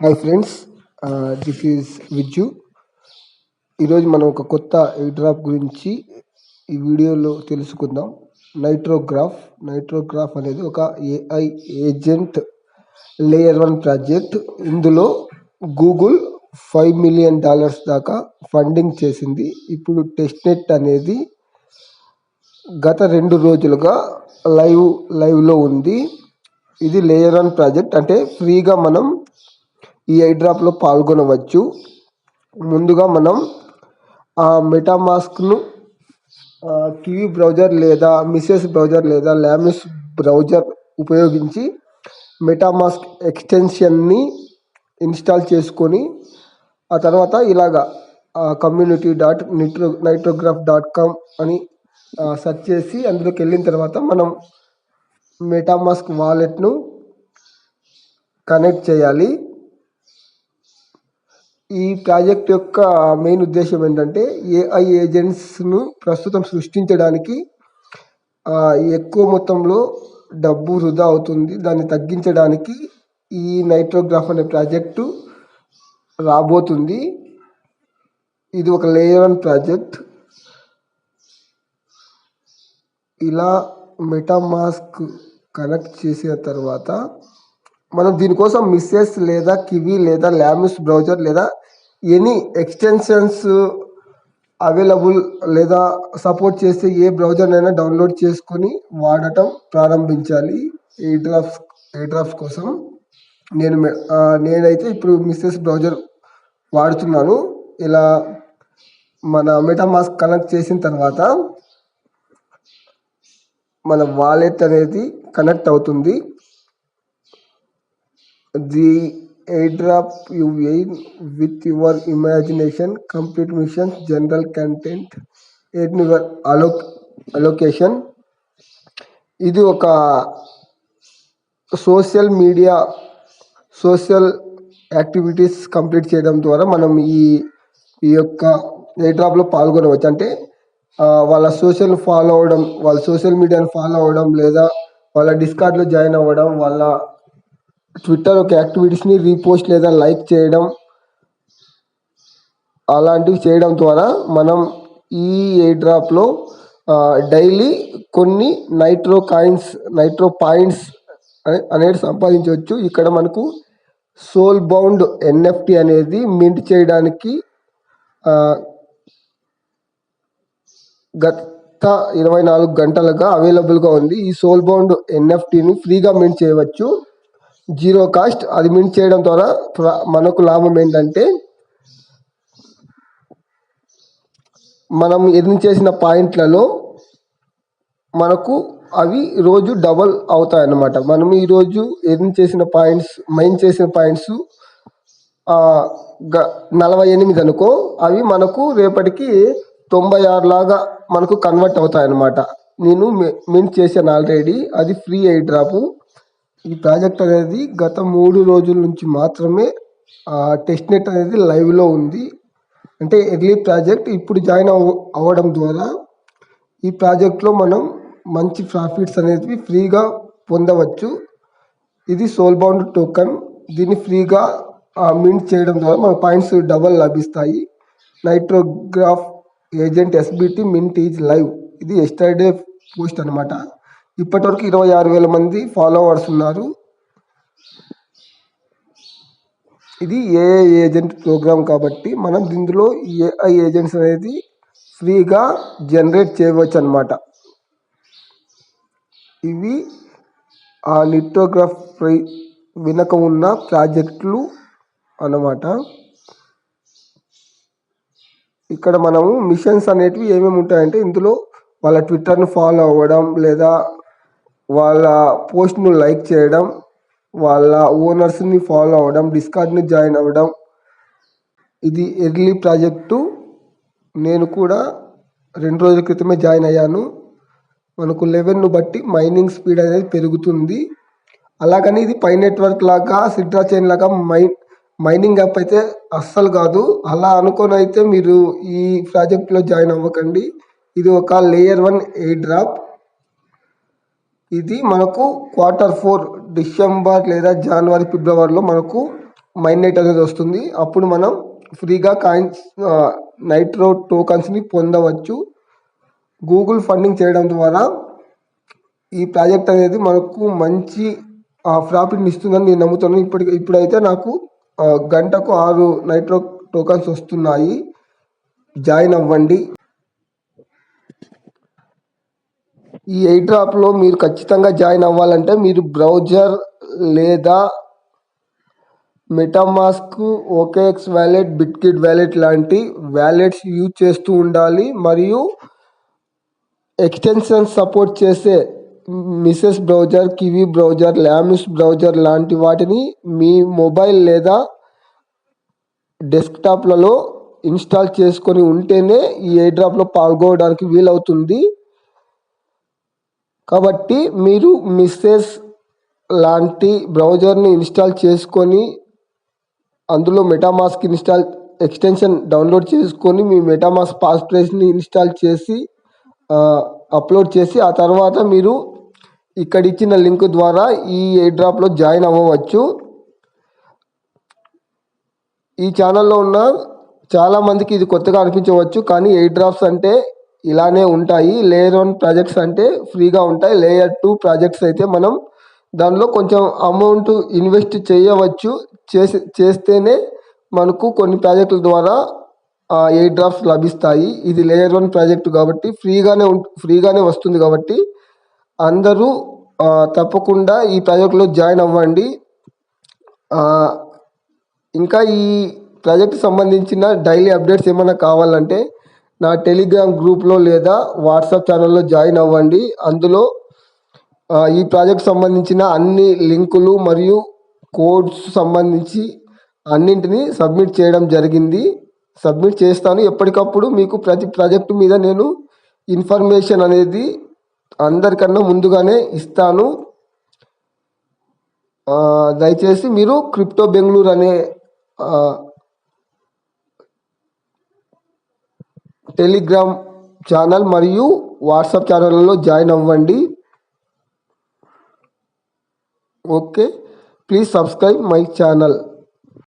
Hi friends, this is Vijju. ఈరోజు మనం ఒక కొత్త ఎయిర్డ్రాప్ గురించి ఈ వీడియోలో తెలుసుకుందాం. నైట్రోగ్రాఫ్ అనేది ఒక ఏఐ ఏజెంట్ లేయర్ 1 ప్రాజెక్ట్. ఇందులో గూగుల్ $5 మిలియన్ దాకా ఫండింగ్ చేసింది. ఇప్పుడు టెస్ట్నెట్ అనేది గత 2 రోజులుగా లైవ్లో ఉంది. ఇది లేయర్ 1 ప్రాజెక్ట్, అంటే ఫ్రీగా మనం ఈ ఎయిర్డ్రాప్లో పాల్గొనవచ్చు. ముందుగా మనం మెటామాస్క్ను కివి బ్రౌజర్ లేదా మిసెస్ బ్రౌజర్ లేదా లామిస్ బ్రౌజర్ ఉపయోగించి మెటామాస్క్ ఎక్స్టెన్షన్ని ఇన్స్టాల్ చేసుకొని ఆ తర్వాత ఇలాగా community.nitrograph.com అని సెర్చ్ చేసి అందులోకి వెళ్ళిన తర్వాత మనం మెటామాస్క్ వాలెట్ను కనెక్ట్ చేయాలి. ఈ ప్రాజెక్ట్ యొక్క మెయిన్ ఉద్దేశం ఏంటంటే ఏఐ ఏజెంట్స్ను ప్రస్తుతం సృష్టించడానికి ఎక్కువ మొత్తంలో డబ్బు వృధా అవుతుంది. దాన్ని తగ్గించడానికి ఈ నైట్రోగ్రాఫ్ అనే ప్రాజెక్టు రాబోతుంది. ఇది ఒక లేయర్ 1 ప్రాజెక్ట్. ఇలా మెటామాస్క్ కనెక్ట్ చేసిన తర్వాత మనం దీనికోసం మిసెస్ లేదా కివి లేదా లామిస్ బ్రౌజర్ లేదా ఎనీ ఎక్స్టెన్షన్స్ అవైలబుల్ లేదా సపోర్ట్ చేస్తే ఏ బ్రౌజర్నైనా డౌన్లోడ్ చేసుకొని ప్రారంభించాలి. ఎయిర్డ్రాప్స్ కోసం నేనైతే ఇప్పుడు మిసెస్ బ్రౌజర్ వాడుతున్నాను. ఇలా మన మెటామాస్క్ కనెక్ట్ చేసిన తర్వాత మన వాలెట్ అనేది కనెక్ట్ అవుతుంది. The airdrop you aim with your imagination, complete missions, general content, and your allocation. ఇది ఒక సోషల్ యాక్టివిటీస్ కంప్లీట్ చేయడం ద్వారా మనం ఈ యొక్క ఎయిర్డ్రాప్లో పాల్గొనవచ్చు. అంటే వాళ్ళ సోషల్ మీడియాను ఫాలో అవ్వడం, లేదా వాళ్ళ డిస్కార్డ్లో జాయిన్ అవ్వడం, వాళ్ళ ట్విట్టర్ ఒక యాక్టివిటీస్ని రీపోస్ట్ లేదా లైక్ చేయడం, అలాంటివి చేయడం ద్వారా మనం ఈ ఎయిర్డ్రాప్లో డైలీ కొన్ని నైట్రో పాయింట్స్ అనేది సంపాదించవచ్చు. ఇక్కడ మనకు సోల్ బౌండ్ ఎన్ఎఫ్టీ అనేది మింట్ చేయడానికి గత 24 గంటలుగా అవైలబుల్గా ఉంది. ఈ సోల్ బౌండ్ ఎన్ఎఫ్టీని ఫ్రీగా మింట్ చేయవచ్చు, జీరో కాస్ట్. అది మింట్ చేయడం ద్వారా మనకు లాభం ఏంటంటే మనం ఎర్న్ చేసిన పాయింట్లలో మనకు అవి రోజు డబల్ అవుతాయి అన్నమాట. మనం ఈరోజు మైన్ చేసిన పాయింట్స్ 48 అనుకో, అవి మనకు రేపటికి 96 లాగా మనకు కన్వర్ట్ అవుతాయి అన్నమాట. నేను మింట్ చేశాను ఆల్రెడీ, అది ఫ్రీ ఎయిర్డ్రాప్. ఈ ప్రాజెక్ట్ అనేది గత 3 రోజుల నుంచి మాత్రమే టెస్ట్నెట్ అనేది లైవ్లో ఉంది. అంటే ఎర్లీ ప్రాజెక్ట్. ఇప్పుడు జాయిన్ అవ్వడం ద్వారా ఈ ప్రాజెక్ట్లో మనం మంచి ప్రాఫిట్స్ అనేవి ఫ్రీగా పొందవచ్చు. ఇది సోల్ బౌండ్ టోకన్. దీన్ని ఫ్రీగా మింట్ చేయడం ద్వారా మన పాయింట్స్ డబల్ లభిస్తాయి. నైట్రోగ్రాఫ్ agent SBT mint is live. ఇది ఎస్టర్డే పోస్ట్ అనమాట. ఇప్పటివరకు 26,000 మంది ఫాలోవర్స్ ఉన్నారు. ఇది ఏఐ ఏజెంట్ ప్రోగ్రామ్ కాబట్టి మనం దీంట్లో ఏఐ ఏజెంట్స్ అనేది ఫ్రీగా జనరేట్ చేయవచ్చు అన్నమాట. ఇవి ఆ నైట్రోగ్రాఫ్ వెనుక ఉన్న ప్రాజెక్టులు అన్నమాట. ఇక్కడ మనము మిషన్స్ అనేటివి ఏమేమి ఉంటాయంటే ఇందులో వాళ్ళ ట్విట్టర్ను ఫాలో అవ్వడం, లేదా వాళ్ళ పోస్ట్ను లైక్ చేయడం, వాళ్ళ ఓనర్స్ని ఫాలో అవ్వడం, డిస్కార్డ్ని జాయిన్ అవ్వడం. ఇది ఎర్లీ ప్రాజెక్టు. నేను కూడా 2 రోజుల క్రితమే జాయిన్ అయ్యాను. మనకు లెవెల్ను బట్టి మైనింగ్ స్పీడ్ అనేది పెరుగుతుంది. అలాగని ఇది పై నెట్వర్క్ లాగా సిట్రా చైన్ లాగా మైనింగ్ యాప్ అయితే అస్సలు కాదు. అలా అనుకొని అయితే మీరు ఈ ప్రాజెక్ట్లో జాయిన్ అవ్వకండి. ఇది ఒక లేయర్ 1 ఎయిర్డ్రాప్. ఇది మనకు Q4 డిసెంబర్ లేదా జనవరి, ఫిబ్రవరిలో మనకు మైనెట్ అనేది వస్తుంది. అప్పుడు మనం ఫ్రీగా కాయిన్స్ నైట్రో టోకన్స్ని పొందవచ్చు. గూగుల్ ఫండింగ్ చేయడం ద్వారా ఈ ప్రాజెక్ట్ అనేది మనకు మంచి ప్రాఫిట్ని ఇస్తుందని నేను నమ్ముతున్నాను. ఇప్పుడైతే నాకు గంటకు 6 నైట్రో టోకన్స్ వస్తున్నాయి. జాయిన్ అవ్వండి. ఈ ఎయిర్ డ్రాప్లో మీరు ఖచ్చితంగా జాయిన్ అవ్వాలంటే మీరు బ్రౌజర్ లేదా మెటామాస్క్, ఓకేఎక్స్ వ్యాలెట్, బిట్కిట్ వ్యాలెట్ లాంటి వ్యాలెట్స్ యూజ్ చేస్తూ ఉండాలి. మరియు ఎక్స్టెన్షన్స్ సపోర్ట్ చేసే Mrs browser, kiwi browser, Lami's browser లాంటి వాటిని మీ మొబైల్ లేదా డెస్క్టాప్లలో ఇన్స్టాల్ చేసుకొని ఉంటేనే ఈ ఎయిర్ డ్రాప్లో పాల్గొనడానికి వీలవుతుంది. కాబట్టి మీరు మిసెస్ లాంటి బ్రౌజర్ని ఇన్స్టాల్ చేసుకొని అందులో మెటామాస్క్ ఎక్స్టెన్షన్ డౌన్లోడ్ చేసుకొని మీ మెటామాస్క్ పాస్ప్లేస్ని ఇన్స్టాల్ చేసి అప్లోడ్ చేసి ఆ తర్వాత మీరు ఇక్కడ ఇచ్చిన లింక్ ద్వారా ఈ ఎయిర్ డ్రాప్లో జాయిన్ అవ్వవచ్చు. ఈ ఛానల్లో ఉన్న చాలామందికి ఇది కొత్తగా అనిపించవచ్చు, కానీ ఎయిర్ డ్రాప్స్ అంటే ఇలానే ఉంటాయి. లేయర్ 1 ప్రాజెక్ట్స్ అంటే ఫ్రీగా ఉంటాయి. లేయర్ 2 ప్రాజెక్ట్స్ అయితే మనం దానిలో కొంచెం అమౌంట్ ఇన్వెస్ట్ చేయవచ్చు. చేస్తేనే మనకు కొన్ని ప్రాజెక్టుల ద్వారా ఎయిర్ డ్రాప్స్ లభిస్తాయి. ఇది లేయర్ 1 ప్రాజెక్టు కాబట్టి ఫ్రీగానే వస్తుంది. కాబట్టి అందరూ తప్పకుండా ఈ ప్రాజెక్టులో జాయిన్ అవ్వండి. ఇంకా ఈ ప్రాజెక్ట్ సంబంధించిన డైలీ అప్డేట్స్ ఏమైనా కావాలంటే నా టెలిగ్రామ్ గ్రూప్లో లేదా వాట్సాప్ ఛానల్లో జాయిన్ అవ్వండి. అందులో ఈ ప్రాజెక్ట్ సంబంధించిన అన్ని లింకులు మరియు కోడ్స్ సంబంధించి అన్నింటినీ సబ్మిట్ చేయడం జరిగింది. సబ్మిట్ చేస్తాను. ఎప్పటికప్పుడు మీకు ప్రతి ప్రాజెక్టు మీద నేను ఇన్ఫర్మేషన్ అనేది అందరికన్నా ముందుగానే ఇస్తాను. దయచేసి మీరు క్రిప్టో బెంగళూరు అనే టెలిగ్రామ్ ఛానల్ మరియు వాట్సాప్ ఛానళ్ళలో జాయిన్ అవ్వండి. Okay, please subscribe my channel.